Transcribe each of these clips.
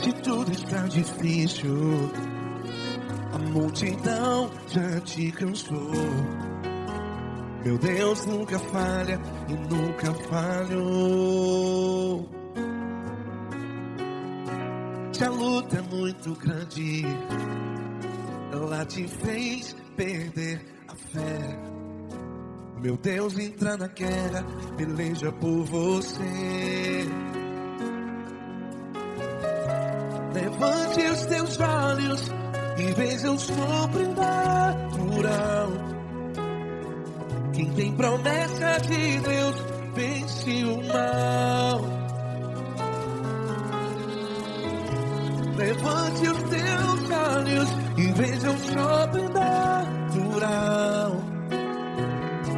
Se tudo está difícil, a multidão já te cansou. Meu Deus nunca falha e nunca falhou. Se a luta é muito grande, ela te fez perder a fé. Meu Deus entra na guerra, peleja por você. Levante os teus olhos e veja o sobrenatural. Quem tem promessa de Deus vence o mal. Levante os teus olhos e veja o sobrenatural.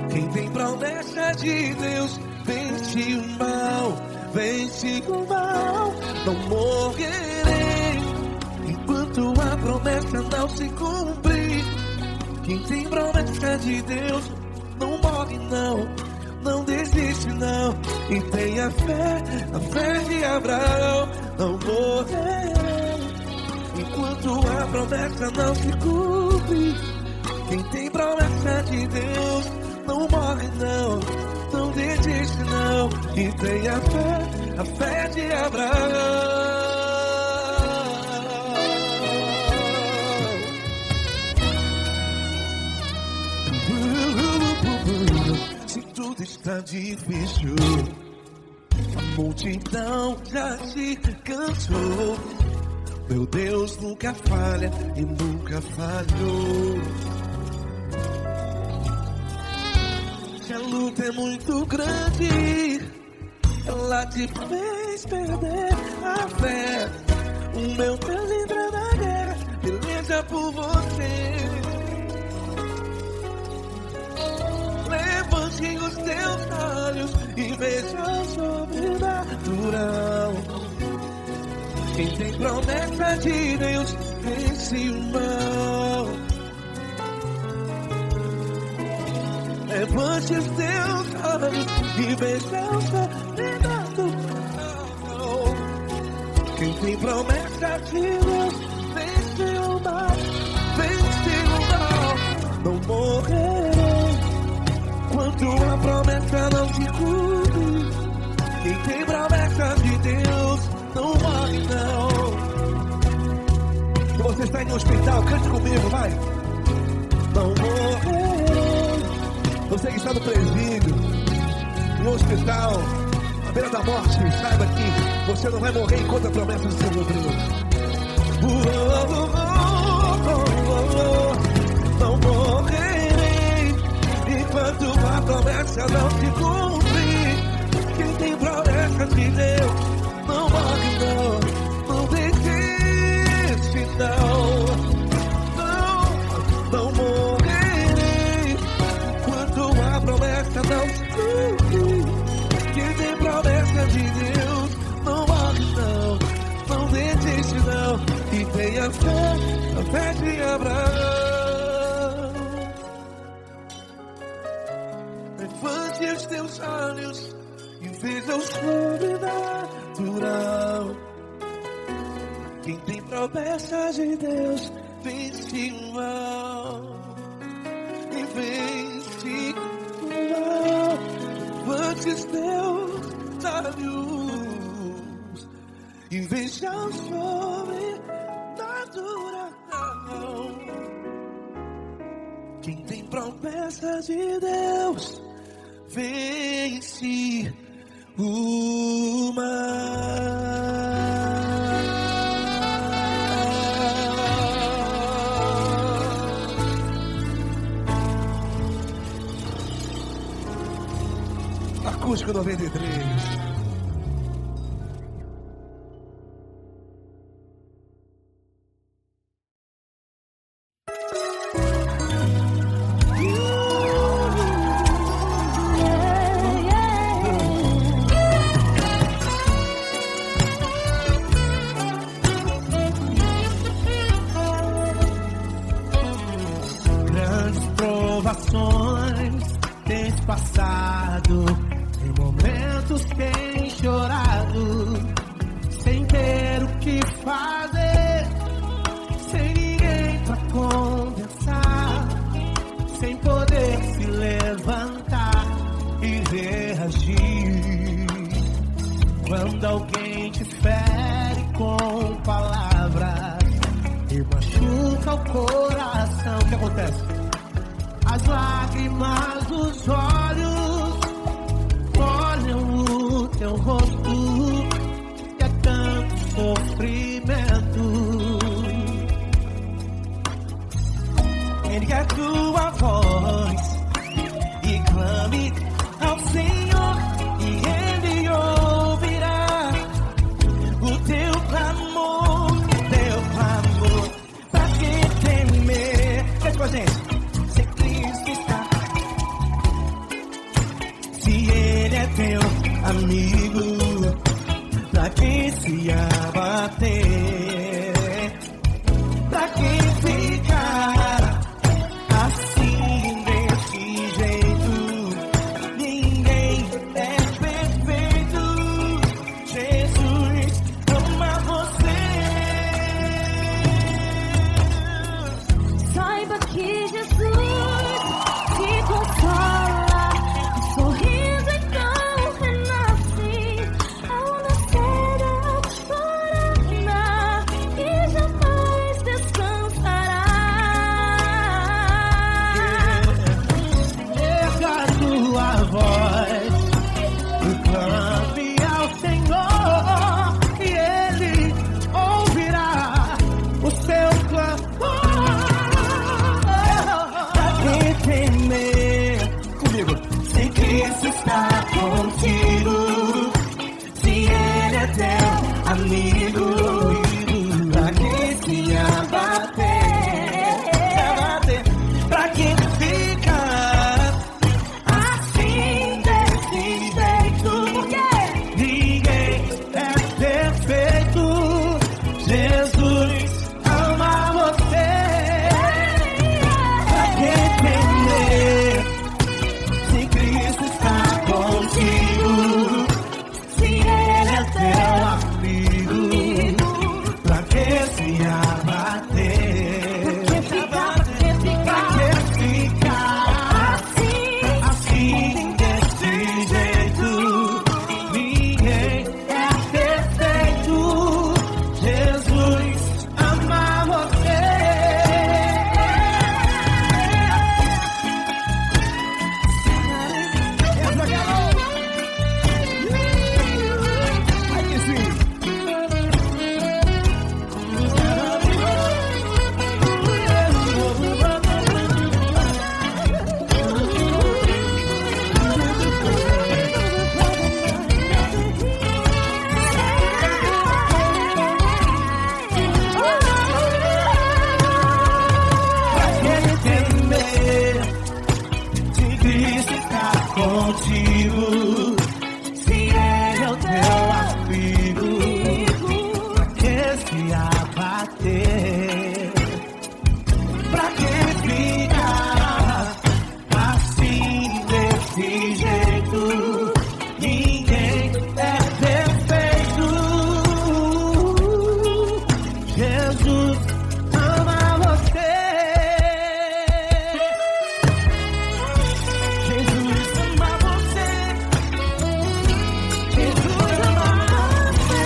Quem tem promessa de Deus vence o mal. Vence o mal. Não morrerei enquanto a promessa não se cumprir. Quem tem promessa de Deus não morre não, não desiste não. E tenha fé, a fé de Abraão. Não morrerei enquanto a promessa não se cumpre. Quem tem promessa de Deus não morre não, não desiste não. E tenha fé, a fé de Abraão. Se tudo está difícil, a multidão já se cansou. Meu Deus nunca falha e nunca falhou. Se a luta é muito grande, ela te fez perder a fé. O meu Deus entra na guerra, peleja por você. Levante os teus olhos e veja o sobrenatural. Quem tem promessa de Deus vence o mal. Levante os teus olhos e veja o sobrenatural. Quem tem promessa de Deus vence o mal. Vence o mal. Não morrerei enquanto a promessa não se cumpre. Quem tem promessa de Deus não morre não. Se você está em um hospital, cante comigo, vai. Não morrerei. Você que está no presídio, no hospital, à beira da morte, saiba que você não vai morrer enquanto a promessa não se cumprir. Não morrerei enquanto a promessa não se cumprir. Quem tem promessa de Deus não morre não, não desiste não. Não morrerei enquanto a promessa não se cumprir. Quem tem promessa de Deus não morre não, não desiste não. E tenha fé, a fé de Abraão. Levante os teus olhos e veja o sobrenatural. Quem tem promessa de Deus vence o mal. E vence o mal. Levante os teus olhos e veja o sobrenatural. Quem tem promessa de Deus vence o mal. Acústico 93. Provações tens passado, em momentos que acontece? As lágrimas dos olhos molham o teu rosto, que é tanto sofrimento. Ergue a tua voz e clame ao Senhor, e Ele ouvirá o teu clamor, pra que temer? Cante com a gente. Se Cristo está, se Ele é teu amigo, pra que se abater? Pra que ficar assim desse jeito? Ninguém é perfeito. Jesus ama você. Saiba que Jesus te consola, sorrindo então renasce ao nascer da aurora e jamais descansará. Erga a tua voz e clame ao Senhor, e Ele ouvirá o seu clamor. Pra que temer? Comigo. Se Cristo está contigo, se Ele é teu amigo, pra que se abater? Pra que ficar assim desse jeito? Porque ninguém é perfeito. Jesus ama você. Pra que temer? Se Cristo está contigo, se Ele é teu amigo, pra que se abater? Pra que ficar assim desse jeito? Ninguém é perfeito. Jesus ama você. Aí que sim. Pra que temer? Se Cristo está contigo, se Ele é o teu amigo, pra que se abater? Pra que ficar assim desse jeito? Ninguém é perfeito. Jesus ama você. Jesus ama você. Jesus ama você.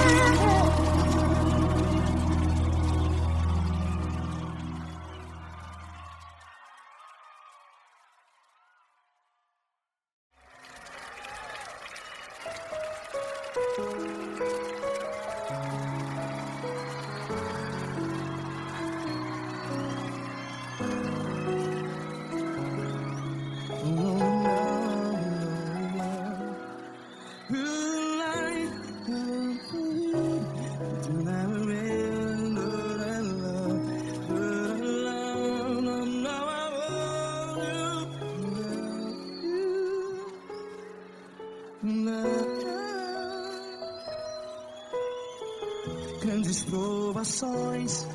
Grandes provações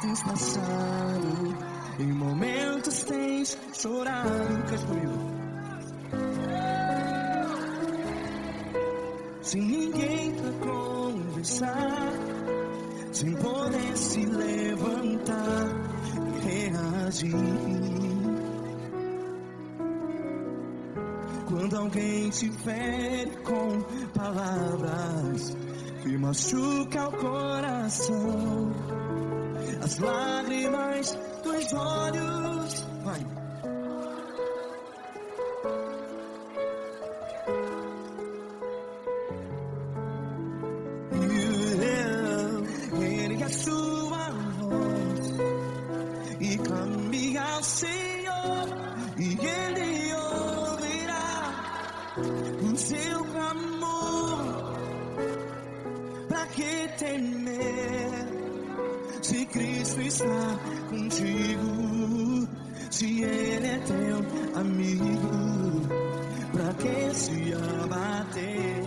tens passado, em momentos tens chorado. Cante comigo. Sem ninguém pra conversar, sem poder se levantar e reagir. Quando alguém te fere com palavras que machuca o coração, as lágrimas dos olhos. Vai. Ergue a sua voz e clame ao Senhor, e Ele ouvirá o seu clamor. Pra que temer, se Cristo está contigo? Se Ele é teu amigo, pra que se abater?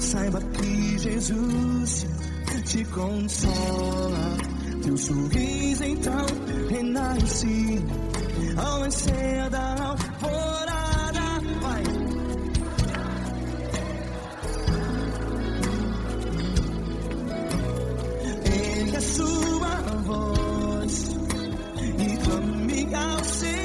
Saiba que Jesus te consola, teu sorriso então renasce ao nascer da alvorada. Vai. Ergue a sua voz e clame ao Senhor.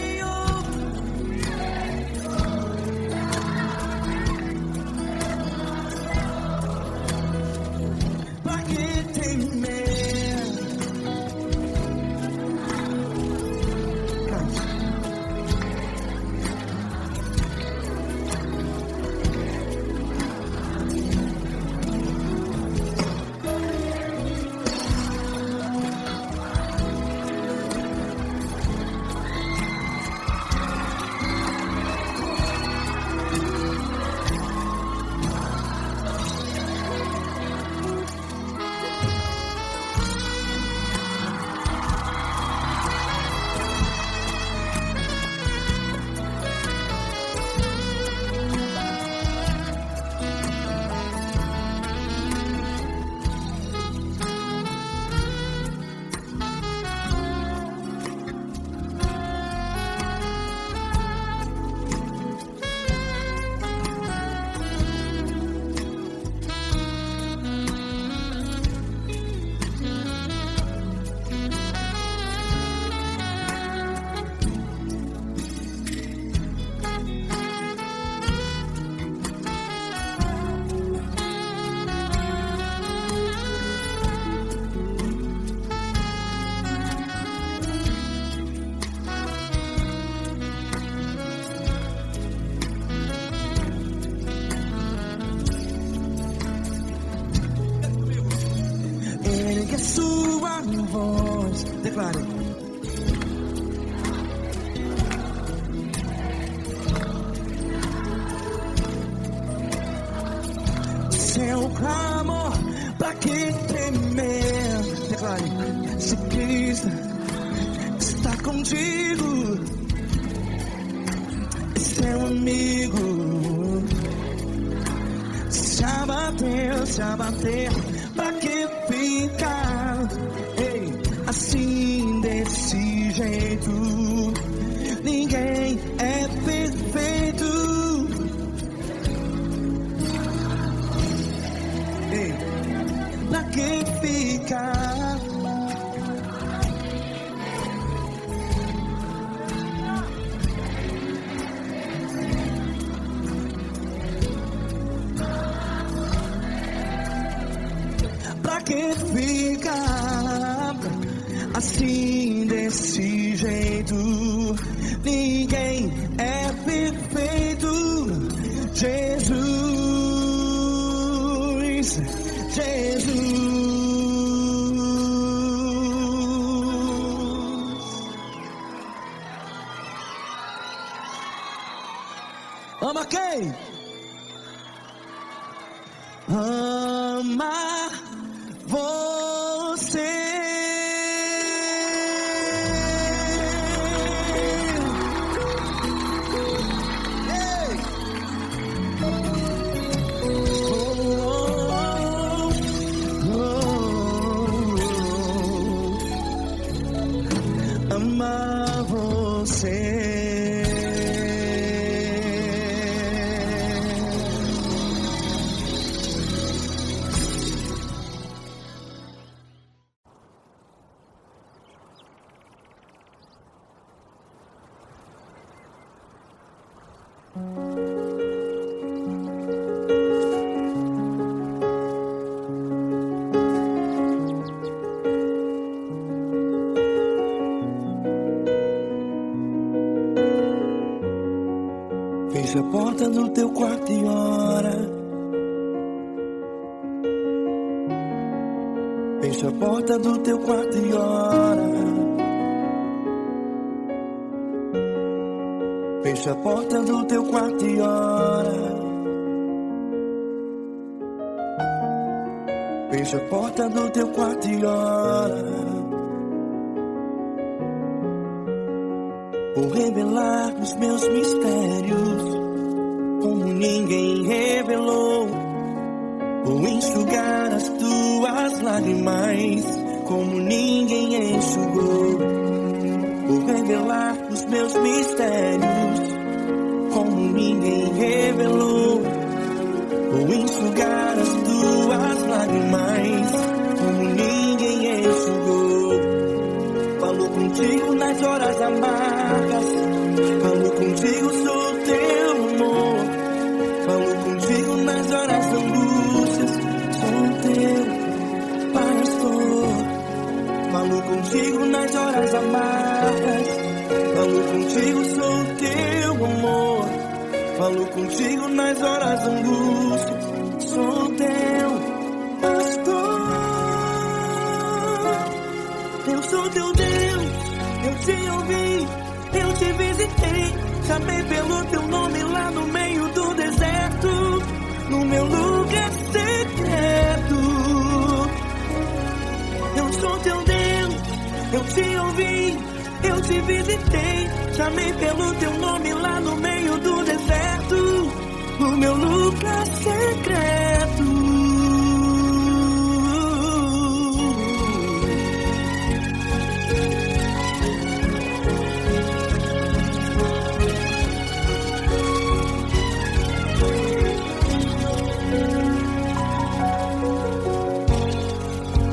Ergue a sua voz, declare. Seu clamor, pra que temer? Declare. Se Cristo está contigo, seu amigo. Se abater, pra que ficar, ei, assim desse jeito? Ninguém é perfeito. Ei, pra que ficar? Pra que ficar assim desse jeito? Ninguém é perfeito. Jesus, Jesus. Ama quem? Ama você. você. Fecha a porta do teu quarto e ora. Fecha a porta do teu quarto e ora. Fecha a porta do teu quarto e ora. Fecha a porta do teu quarto e ora. Vou revelar os meus mistérios como ninguém revelou. Vou enxugar as tuas lágrimas como ninguém enxugou. Vou revelar os meus mistérios como ninguém revelou. Vou enxugar as tuas lágrimas como ninguém enxugou. Falo contigo nas horas amargas, falo contigo, sou teu amor. Falo contigo nas horas da angústias, sou teu pastor. Falo contigo nas horas amargas, falo contigo, sou teu amor. Falo contigo nas horas da angústia, sou teu pastor. Eu sou teu Deus, eu te ouvi, eu te visitei. Chamei pelo teu nome lá no meio do deserto, no meu lugar secreto. Eu sou teu Deus, eu te ouvi, eu te visitei. Chamei pelo teu nome lá no meio do deserto, no meu lugar secreto.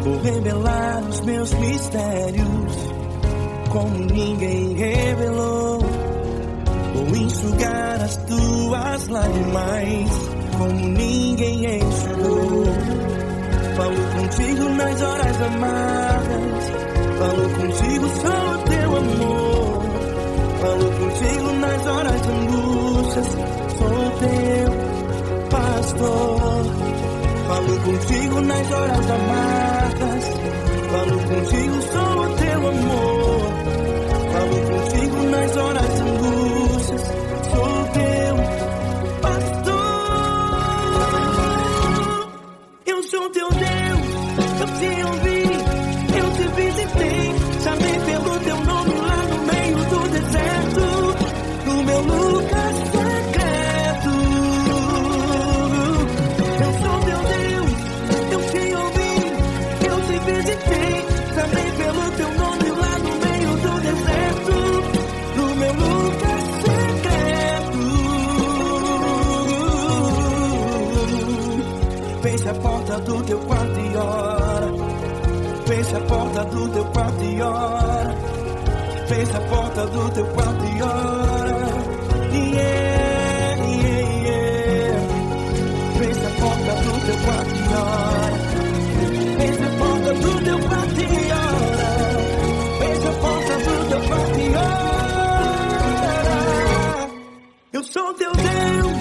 Vou revelar os meus mistérios como ninguém revelou. Vou enxugar as tuas lágrimas como ninguém enxugou. Falo contigo nas horas amargas, falo contigo, sou teu amor. Falo contigo nas horas de angústias, sou teu pastor. Falo contigo nas horas amargas, falo contigo, sou teu amor. Falo contigo nas horas de angústias, sou teu pastor. Eu sou teu Deus, eu te ouvi, eu te visitei. Chamei pelo teu nome lá no meio do deserto, no meu lugar secreto. Eu sou teu Deus, eu te ouvi, eu te visitei. Chamei pelo teu nome lá no meio do deserto, no meu lugar secreto. Fecha a porta do teu quarto e ora. Fecha a porta do teu quarto e ora. Fecha a porta do teu quarto e ora. Yeah, yeah, yeah. Fecha a porta do teu quarto e ora. Fecha a porta do teu quarto e ora. Fecha a porta do teu quarto e ora. Eu sou teu Deus,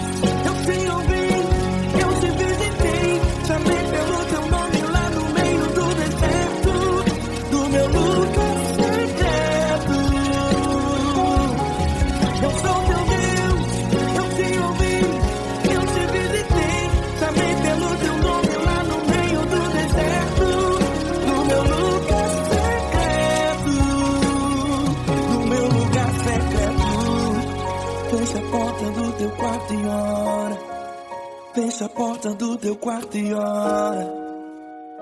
eu te ouvi, eu te visitei. Chamei pelo teu nome lá no meio do deserto, do meu lugar secreto. Eu sou teu Deus, eu te ouvi, eu te visitei. Chamei pelo teu nome lá no meio do deserto, do meu lugar secreto, do meu lugar secreto. Fecha a porta do teu quarto e ora. Fecha a porta do teu quarto e ora.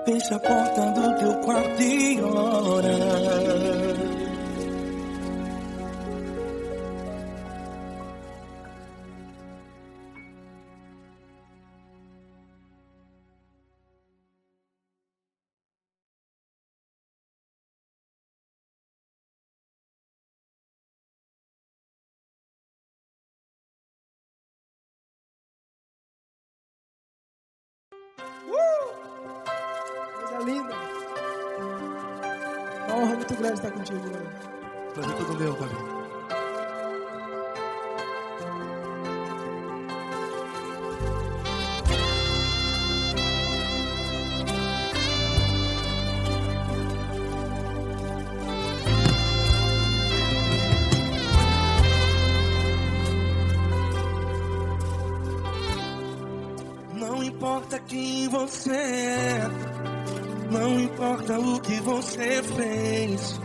Fecha a porta do teu quarto e ora. linda. Uma honra muito grande estar contigo, mano. Prazer todo meu, Fabinho. Não importa quem você é, não importa o que você fez,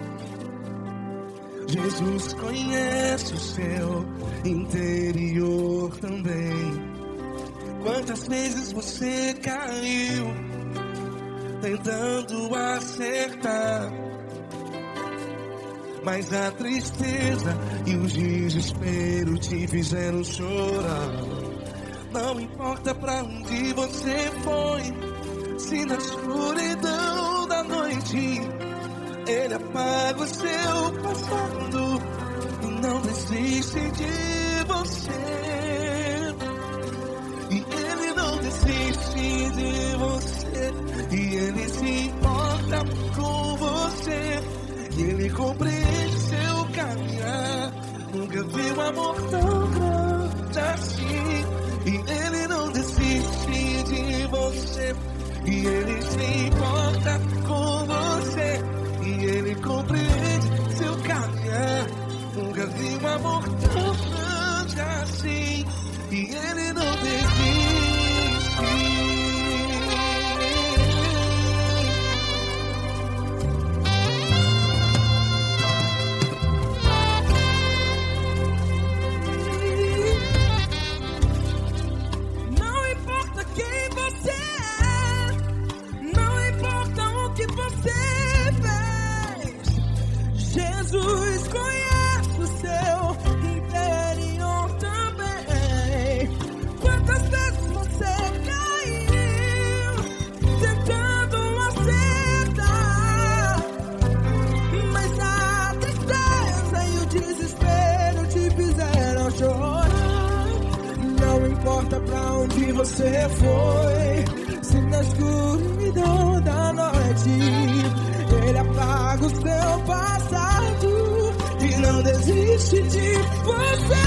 Jesus conhece o seu interior também. Quantas vezes você caiu tentando acertar, mas a tristeza e o desespero te fizeram chorar. Não importa pra onde você foi, se na escuridão da noite Ele apaga o seu passado e não desiste de você. E Ele não desiste de você, e Ele se importa com você, e Ele compreende seu caminhar. Nunca vi um amor tão grande assim. E Ele não desiste de você, e Ele se importa com você, e Ele compreende seu caminhar. Nunca vi um amor tão grande assim, e Ele não desiste. Jesus conhece o seu interior também. Quantas vezes você caiu tentando acertar, mas a tristeza e o desespero te fizeram chorar. Não importa pra onde você foi, se na escuridão da noite Ele apaga o seu passado e não desiste de você.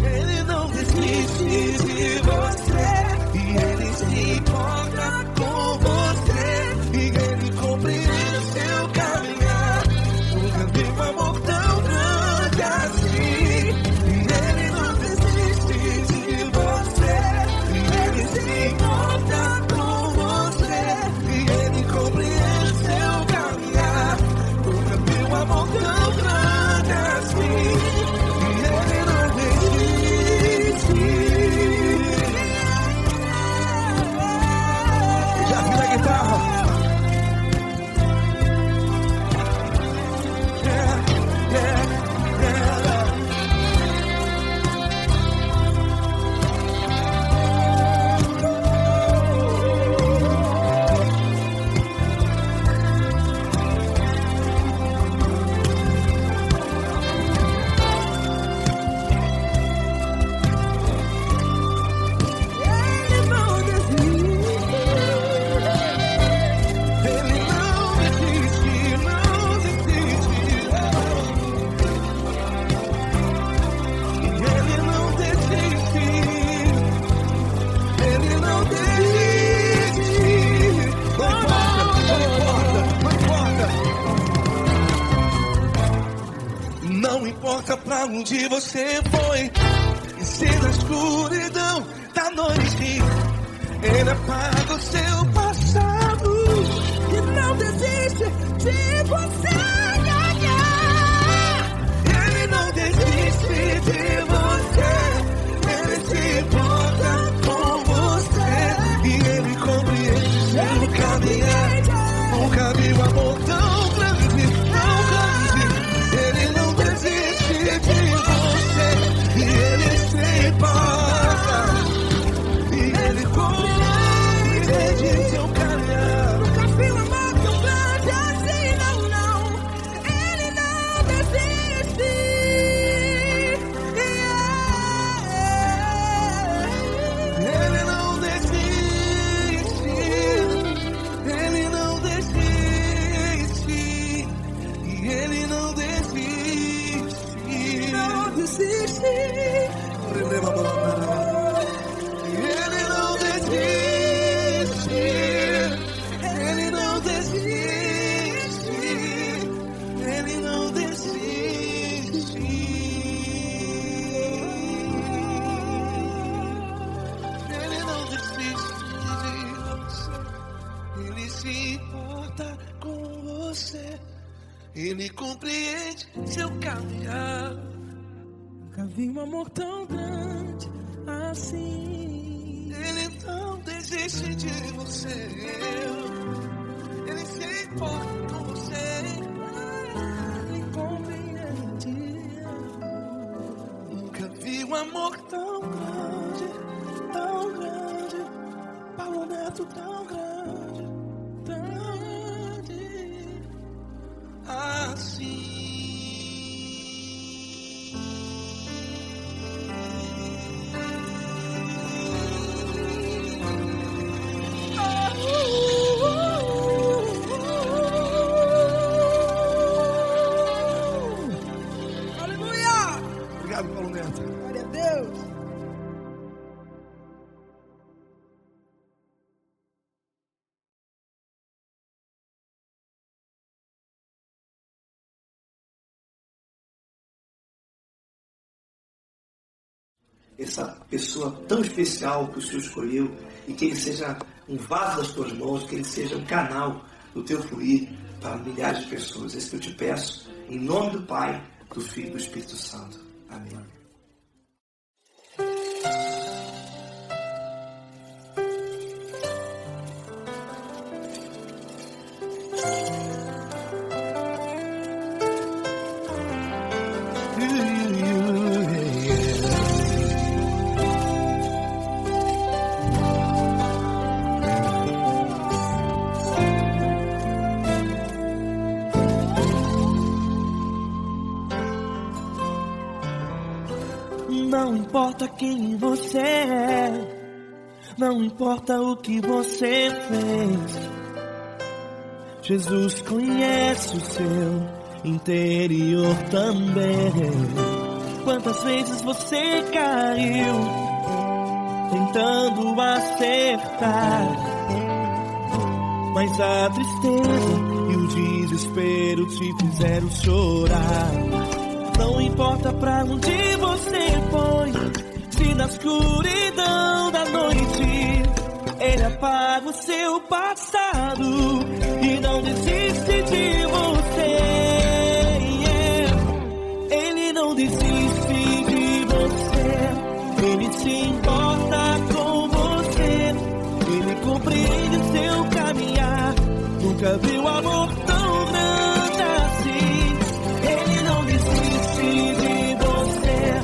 Ele não desiste de você, e Ele se importa com você, e Ele compreende seu caminhar. Nunca vi um amor tão grande assim. E Ele não desiste de você, e Ele se importa com você, e Ele compreende seu caminhar. Nunca vi um amor tão grande assim. E Ele não desiste. Já vi na guitarra. Yeah, yeah, yeah. Ele não desiste, não desiste. Ele não desiste. Ele não desiste. Não importa. Não importa pra onde você foi, e se na escuridão da noite Ele apaga o seu passado E não desiste de você. Ele não desiste de você, Ele se importa com você, e Ele compreende seu caminhar. Nunca vi um amor tão grande, tão grande. Ele não desiste de você, e Ele se importa, e Ele compreende seu caminhar. Nunca vi um amor tão grande assim, não, não. desiste. Ele não desiste. Ele não desiste. Ele não desiste. Ele não desiste de você. Ele se importa com você. Ele compreende seu caminhar. Nunca vi um amor tão grande assim. Ele não desiste de você. Ele se importa com você. Ele compreende. Nunca vi um amor tão grande, tão grande. Paulo Neto tão grande, tão grande assim. Obrigado, Paulo Neto. Glória a Deus. Essa pessoa tão especial que o Senhor escolheu, e que ele seja um vaso das tuas mãos, que ele seja um canal do teu fluir para milhares de pessoas. É isso que eu te peço, em nome do Pai, do Filho e do Espírito Santo. Amém. Não importa quem você é, não importa o que você fez, Jesus conhece o seu interior também. Quantas vezes você caiu tentando acertar, mas a tristeza e o desespero te fizeram chorar. Não importa pra onde você foi, se na escuridão da noite Ele apaga o seu passado e não desiste de você. Ele não desiste de você. Ele se importa com você. Ele compreende o seu caminhar. Nunca viu amor tão grande assim. Ele não desiste de você.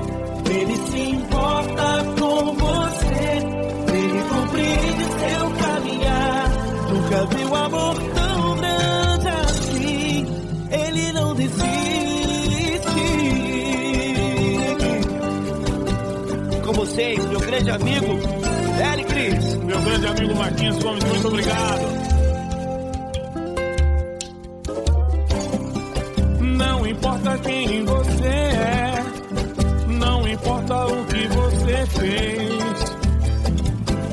Ele se importa com você. Ele compreende o seu caminhar. Nunca viu amor tão grande assim. Ele não desiste. Com vocês, meu grande amigo Eli Cris. Meu grande amigo Marquinhos Gomes, muito obrigado. Não importa quem você é, não importa o que você fez,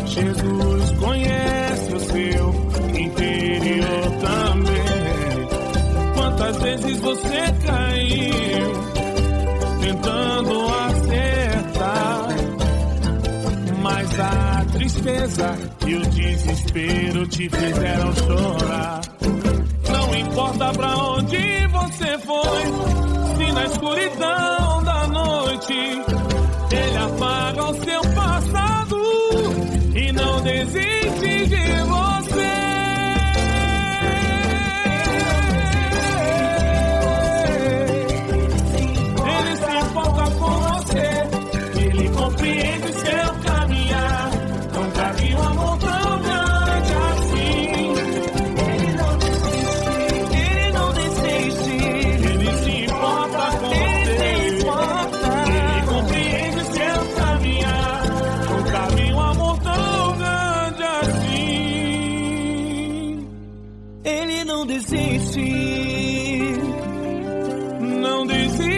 Jesus conhece o seu interior também. Quantas vezes você caiu tentando acertar, mas a tristeza e o desespero te fizeram chorar. Não importa pra onde você foi, se na escuridão da noite Ele apaga o seu passado e não desiste de você. Ele se importa com você, Ele compreende seu caminhar. Nunca vi um amor tão grande assim. Ele não desiste, Ele se importa com você. Ele compreende seu caminhar. Nunca vi um amor tão grande assim. Ele não desiste. Não desiste.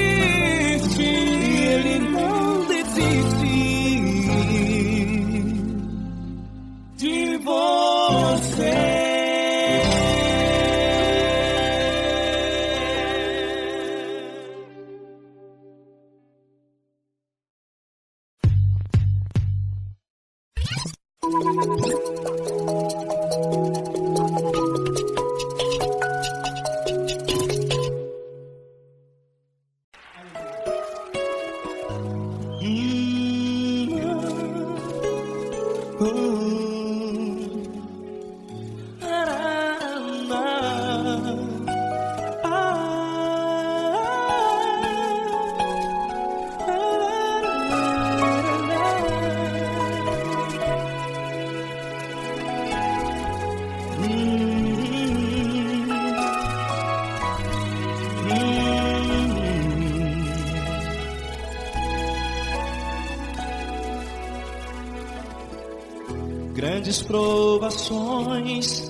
Grandes provações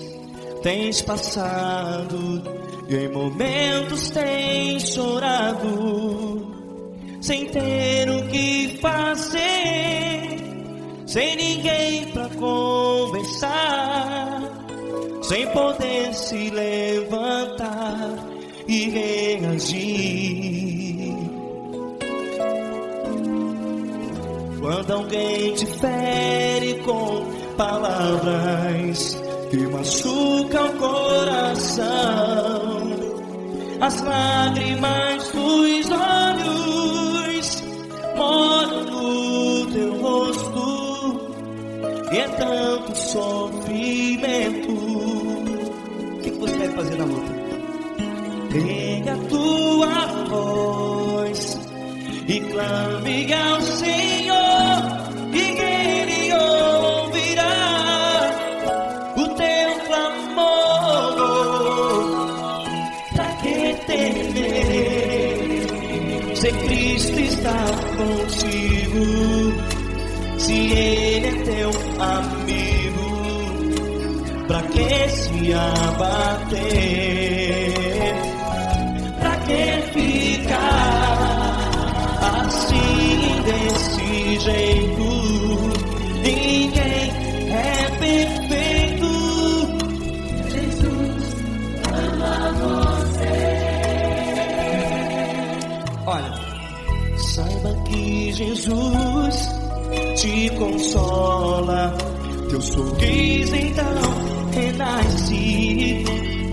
tens passado, e em momentos tens chorado, sem ter o que fazer, sem ninguém pra conversar, sem poder se levantar e reagir. Quando alguém te fere com palavras que machucam o coração, as lágrimas dos olhos molham no teu rosto, e é tanto sofrimento. O que você deve fazer na luta? Pega a tua voz e clame ao Senhor, e Ele ouvirá o teu clamor. Pra que temer, se Cristo está contigo, se Ele é teu amigo? Pra que se abater? Pra que ficar assim desse jeito? Ninguém é perfeito. Jesus ama você. Olha, saiba que Jesus te consola, teu sorriso então renasce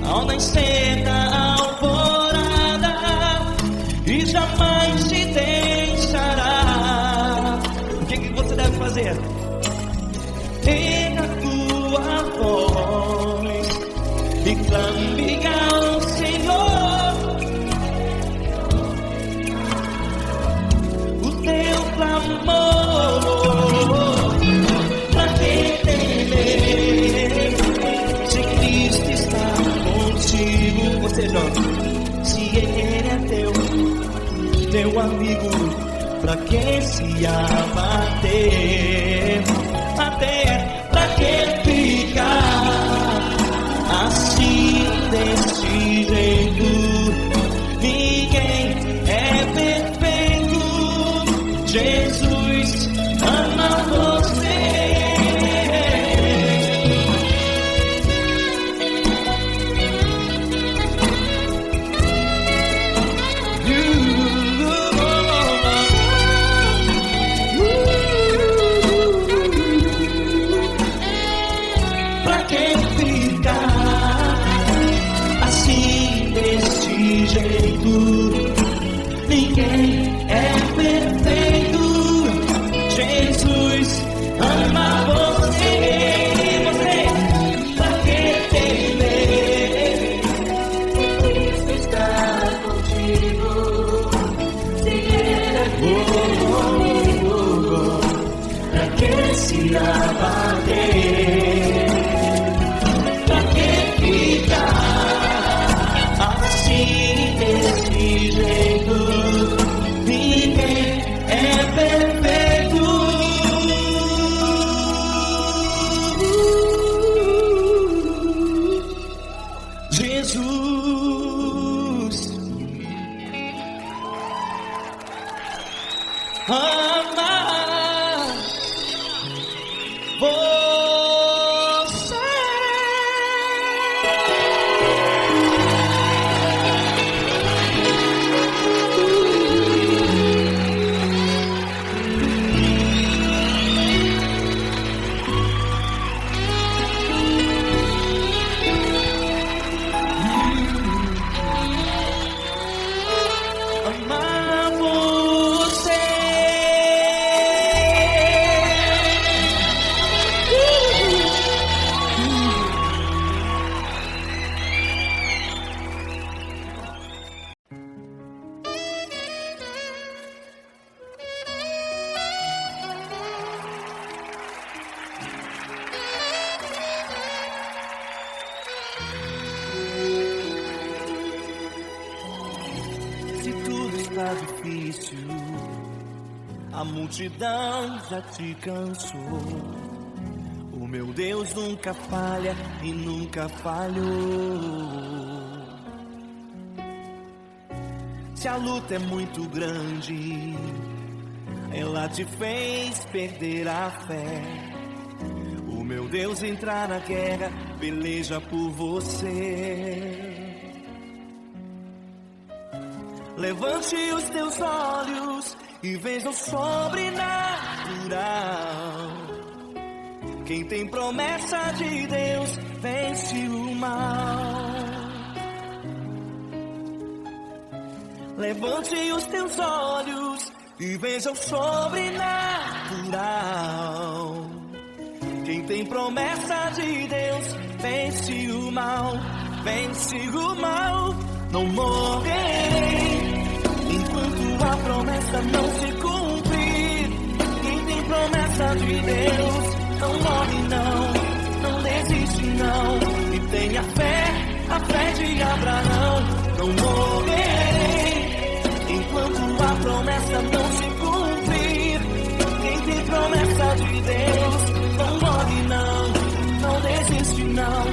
ao nascer da alvorada, e jamais te deixará. O que você deve fazer? Pega a tua voz e clame ao Senhor, o teu clamor. Pra que temer, se Cristo está contigo? Você joga. Se Ele é teu amigo, pra que se abater? Pra que ficar assim desse jeito? Ninguém é perfeito. Jesus ama você. Ninguém é perfeito. Jesus ama você. Pra que temer, Cristo está contigo, se Ele é comigo. Pra que se abater? Pra que ficar assim desse jeito? Ninguém é perfeito. Jesus ama você. Amar você. Se tudo está difícil, a multidão já te cansou. O meu Deus nunca falha e nunca falhou. Se a luta é muito grande, ela te fez perder a fé. O meu Deus entrar na guerra, peleja por você. Levante os teus olhos e veja o sobrenatural. Quem tem promessa de Deus vence o mal. Levante os teus olhos e veja o sobrenatural. Quem tem promessa de Deus vence o mal, vence o mal. Não morrerei enquanto a promessa não se cumprir. Quem tem promessa de Deus não morre não desiste não. E tenha fé, a fé de Abraão. Não morrerei enquanto a promessa não se cumprir. Quem tem promessa de Deus não morre não desiste não.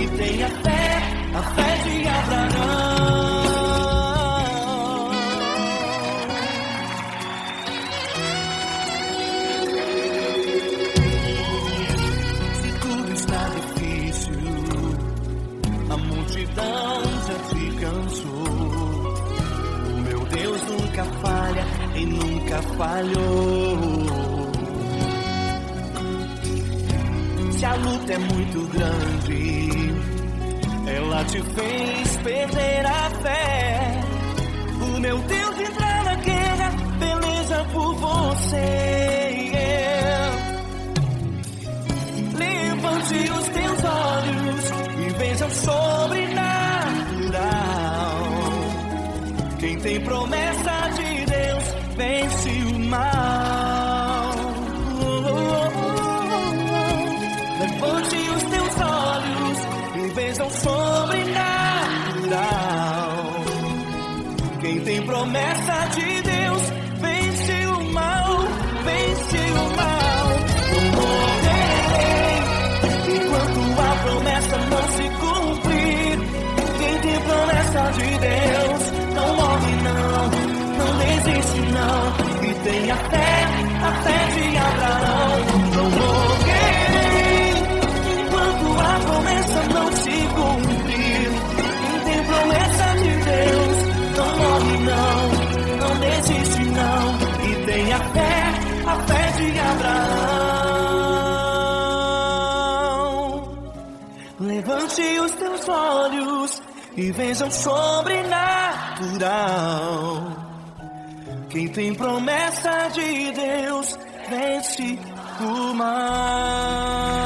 E tenha fé, a fé de Abraão. Se tudo está difícil, a multidão já te cansou. O meu Deus nunca falha e nunca falhou. Se a luta é muito grande, ela te fez perder a fé. O meu Deus entrar na guerra, peleja por você. Levante os teus olhos e veja o sobrenatural. Quem tem promessa de Deus vence o mal. Levante os teus olhos e veja o sobrenatural. Quem tem promessa de Deus vence o mal, vence o mal. Não morrerei enquanto a promessa não se cumprir. Quem tem promessa de Deus não morre não desiste não. E tenha fé, a fé de Abraão. Não morrerei enquanto a promessa não se cumprir. Quem tem promessa de Deus não morre não desiste não. E tenha fé, a fé de Abraão. Levante os teus olhos e veja o sobrenatural. Quem tem promessa de Deus vence o mal.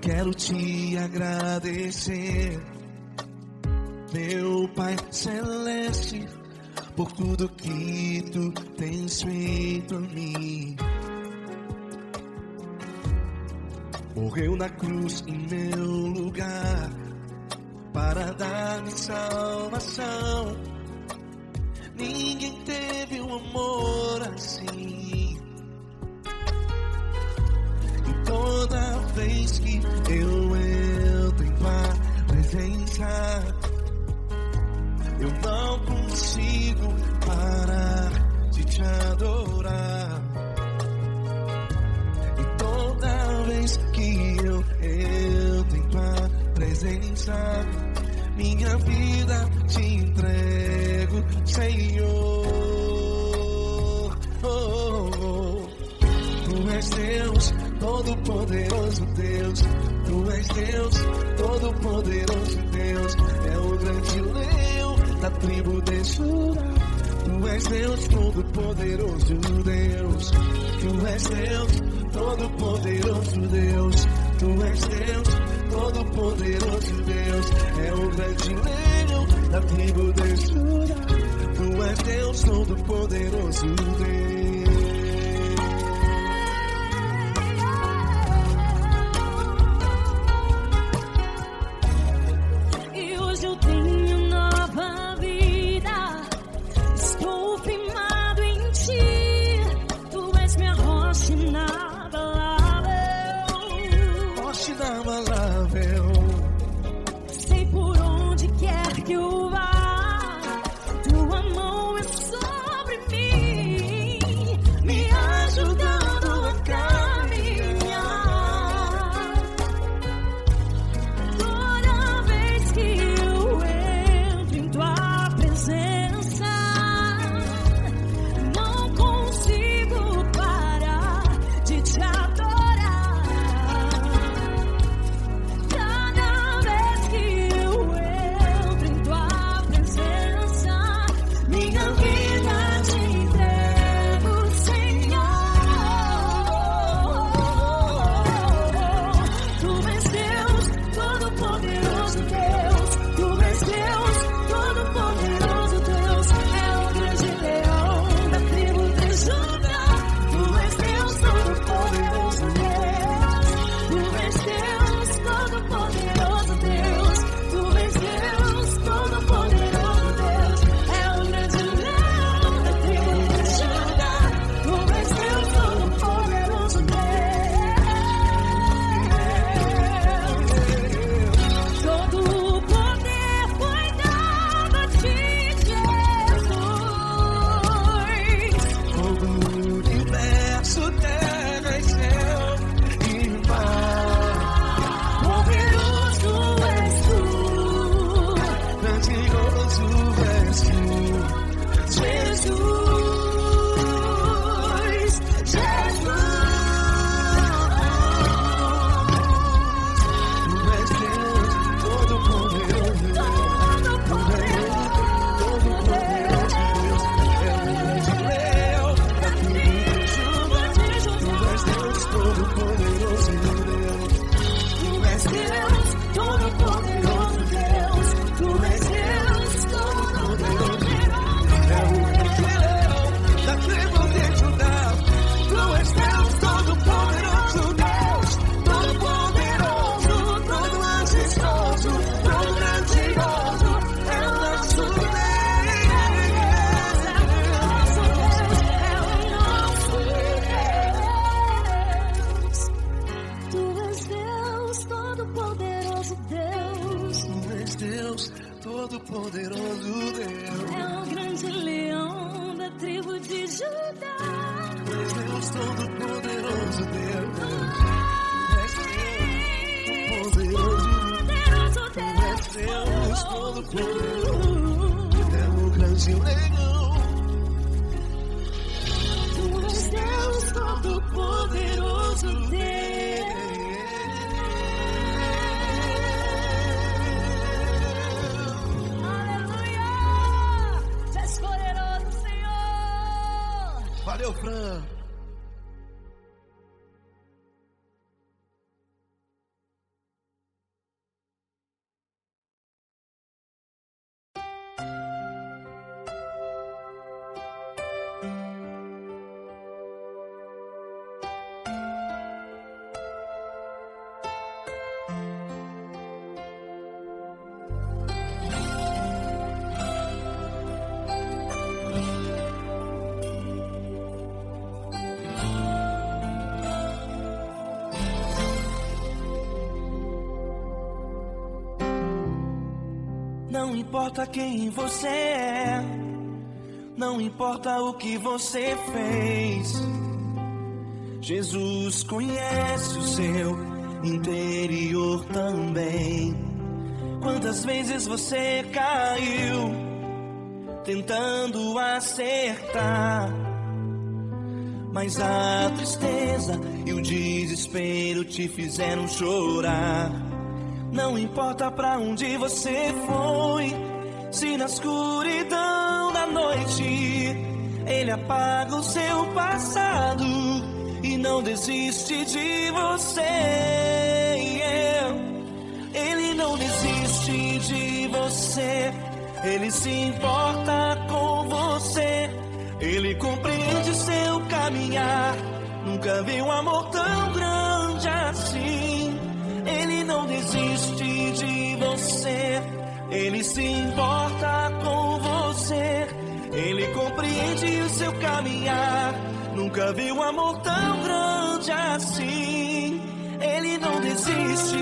Quero te agradecer, meu Pai Celeste, por tudo que tu tens feito a mim. Morreu na cruz em meu lugar para dar-me salvação. Ninguém teve um amor assim. E toda vez que eu entro em tua presença, eu não consigo parar de te adorar. E toda vez que eu entro em tua presença, minha vida te entrego, Senhor. Tu és Deus, todo Todo-Poderoso Deus, Tu és Deus, Todo-Poderoso Deus, é o grande leão da tribo de Judá. Tu és Deus, Todo-Poderoso Deus, Tu és Deus, Todo-Poderoso Deus, Tu és Deus, Todo-Poderoso Deus, é o grande leão da tribo de Judá. Tu és Deus, Todo-Poderoso Deus. Todo-Poderoso Deus, é o grande leão da tribo de Judá. Tu és Deus, Todo-Poderoso Deus, Tu és Deus, Todo-Poderoso, é o grande leão. Tu és Deus, Todo-Poderoso Deus. Valeu, Fran. Não importa quem você é, não importa o que você fez, Jesus conhece o seu interior também. Quantas vezes você caiu tentando acertar, mas a tristeza e o desespero te fizeram chorar. Não importa pra onde você foi, se na escuridão da noite Ele apaga o seu passado e não desiste de você. Ele não desiste de você, Ele se importa com você, Ele compreende seu caminhar. Nunca vi um amor tão grande assim. Ele não desiste de você, Ele se importa com você, Ele compreende o seu caminhar. Nunca vi um amor tão grande assim. Ele não desiste.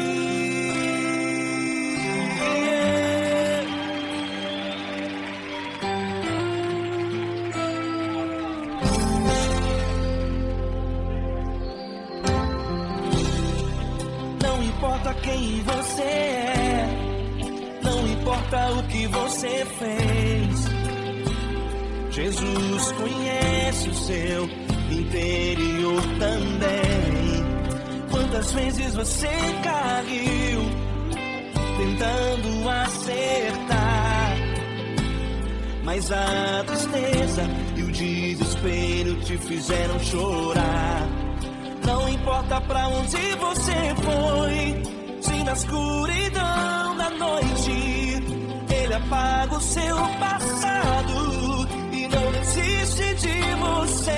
Não importa quem você é, não importa o que você fez, Jesus conhece o seu interior também. Quantas vezes você caiu tentando acertar, mas a tristeza e o desespero te fizeram chorar. Não importa pra onde você foi, se na escuridão da noite Ele apaga o seu passado e não desiste de você.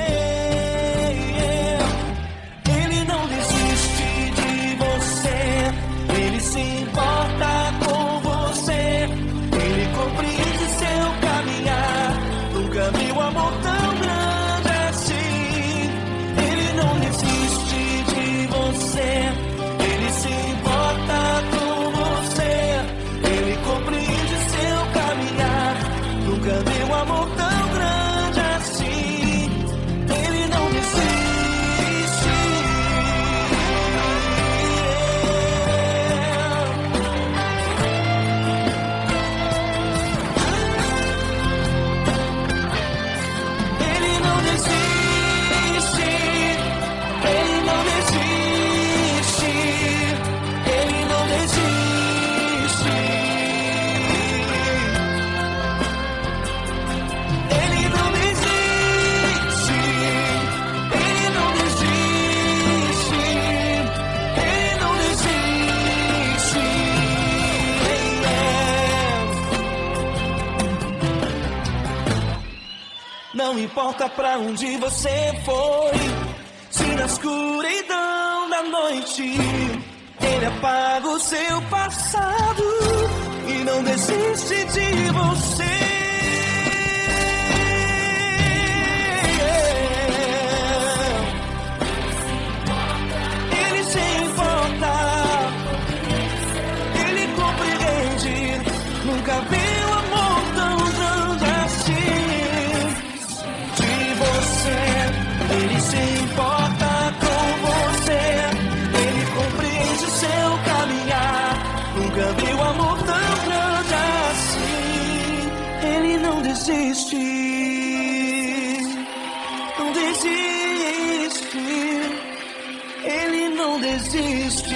Ele não desiste de você, Ele se importa com você, Ele compreende seu caminhar. Nunca vi um amor tão grande assim. Ele não desiste de você, Ele se importa com você, Ele compreende seu caminhar. Nunca vi um amor tão grande assim. Ele não desiste. Ele não desiste. Ele não desiste. Ele não desiste. Ele não desiste. Ele não desiste. Ele não desiste. Não importa pra onde você foi, se na escuridão da noite Ele apaga o seu passado e não desiste de você. Ele se importa, Ele compreende. Nunca vi um amor tão grande assim. De você, Ele se importa com você, Ele compreende o seu caminhar. Nunca vi um amor tão grande assim. Ele não desiste, não desiste. Ele não desiste.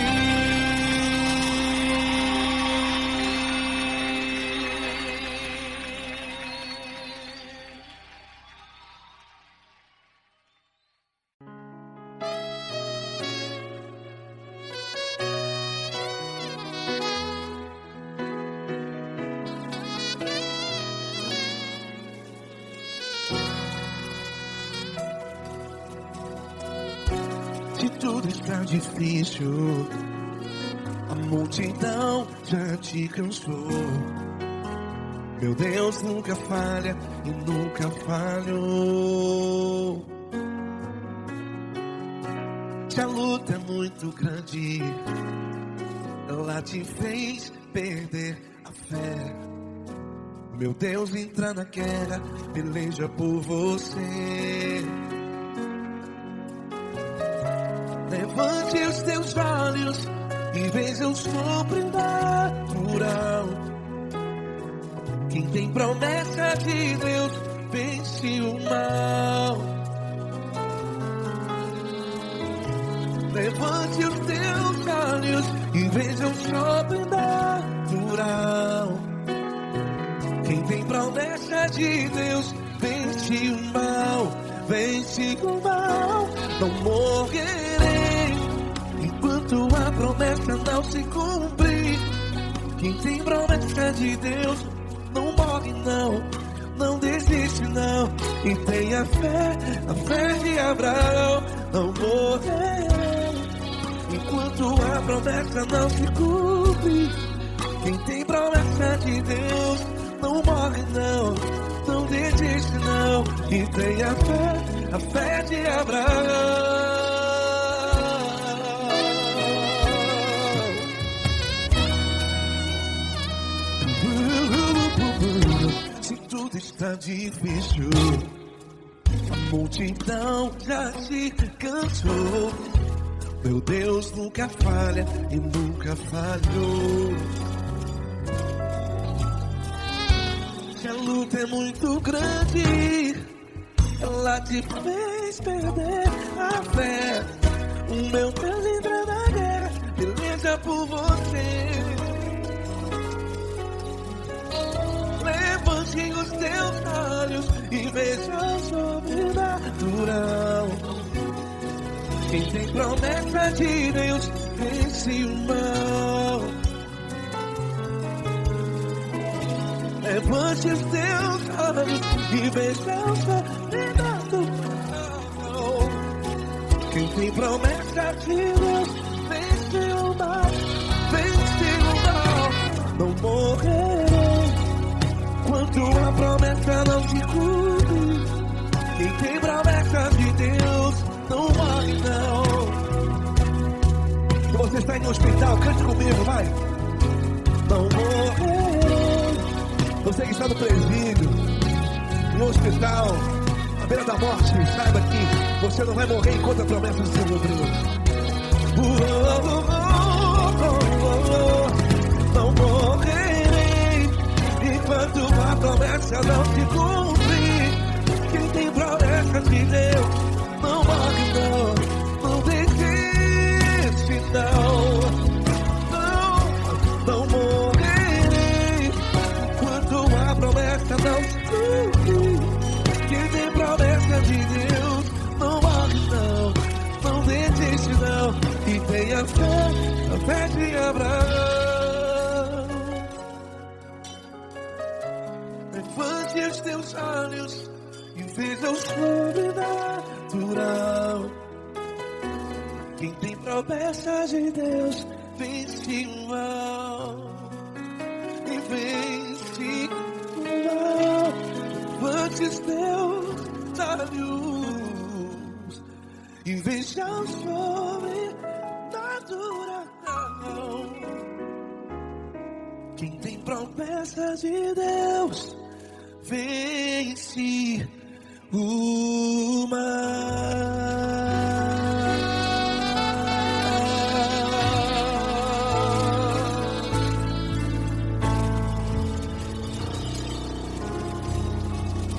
Se tudo está difícil, a multidão já te cansou. Meu Deus nunca falha e nunca falhou. Se a luta é muito grande, ela te fez perder a fé. Meu Deus entra na guerra, peleja por você. Levante os teus olhos e veja o sobrenatural. Quem tem promessa de Deus vence o mal. Levante os teus olhos e veja o sobrenatural. Quem tem promessa de Deus vence o mal, vence o mal. Não morrerei enquanto a promessa não se cumprir. Quem tem promessa de Deus não morre não, não desiste não. E tenha fé, a fé de Abraão. Não morrerei enquanto a promessa não se cumpre. Quem tem promessa de Deus não morre não, não desiste não. E tenha fé, a fé de Abraão. Se tudo está difícil, a multidão já se cansou. Meu Deus nunca falha e nunca falhou. Se a luta é muito grande, ela te fez perder a fé. O meu Deus entra na guerra, peleja por você. Levante os teus olhos e veja o sobrenatural. Quem tem promessa de Deus vence o mal. Levante os teus olhos e veja o sobrenatural. Quem tem promessa de Deus vence o mal, vence o mal. Não morrerei enquanto a promessa não se cumpre. Quem tem promessa de Deus não morre não. Se você está em um hospital, cante comigo, vai. Não morrerei. Você que está no presídio, no hospital, à beira da morte, saiba que você não vai morrer enquanto a promessa não se cumpriu. Não morrerei enquanto a promessa não se cumprir. Quem tem promessa de Deus não morre não, não desiste não. Não morrerei enquanto a promessa não se cumprir. Quem tem promessa de Deus não morre não, não desiste não. E tenha fé, a fé de Abraão. Levante os teus olhos e veja o sobrenatural. Quem tem promessa de Deus vence o mal, e vence o mal. Levante os teus olhos e veja o sobrenatural. Quem tem promessa de Deus vence o mal.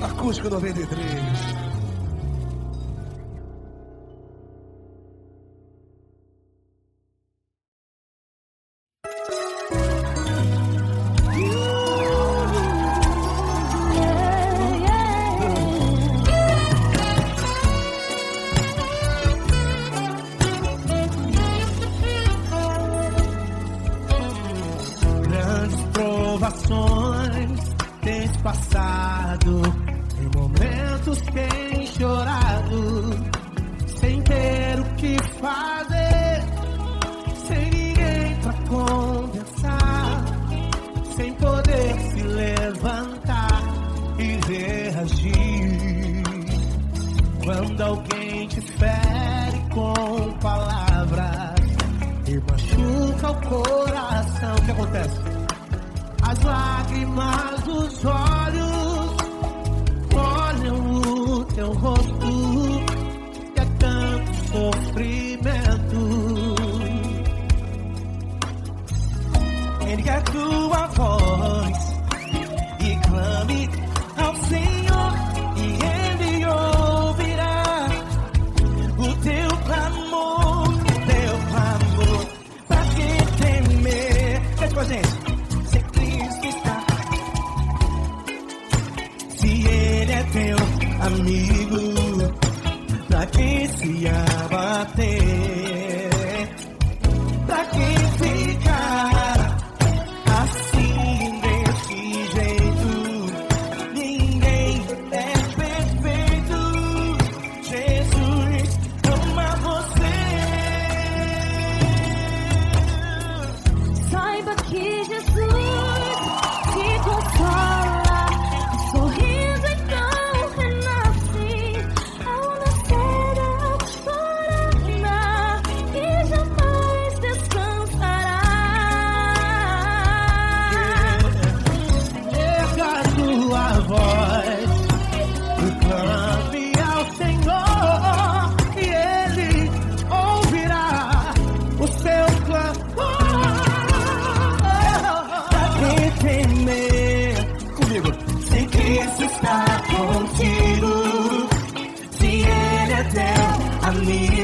Acústico 93. Tens passado, em momentos tens chorado, sem ter o que fazer, sem ninguém pra conversar, sem poder se levantar e reagir. Quando alguém te fere com palavras e machuca o coração, o que acontece? As lágrimas dos olhos olham o teu rosto, e é tanto sofrimento. Ergue a tua voz e clame ao Senhor, e Ele ouvirá o teu clamor. me abater. Pra quem ficar assim desse jeito, ninguém é perfeito. Jesus ama você. Saiba que Jesus te consola, o sorriso então renasce ao nascer da aurora e jamais descansará. Erga a tua voz, clame ao Senhor e Ele ouvirá o seu clamor. Pra que temer? Comigo. Se Cristo está contigo, se Ele é teu amigo.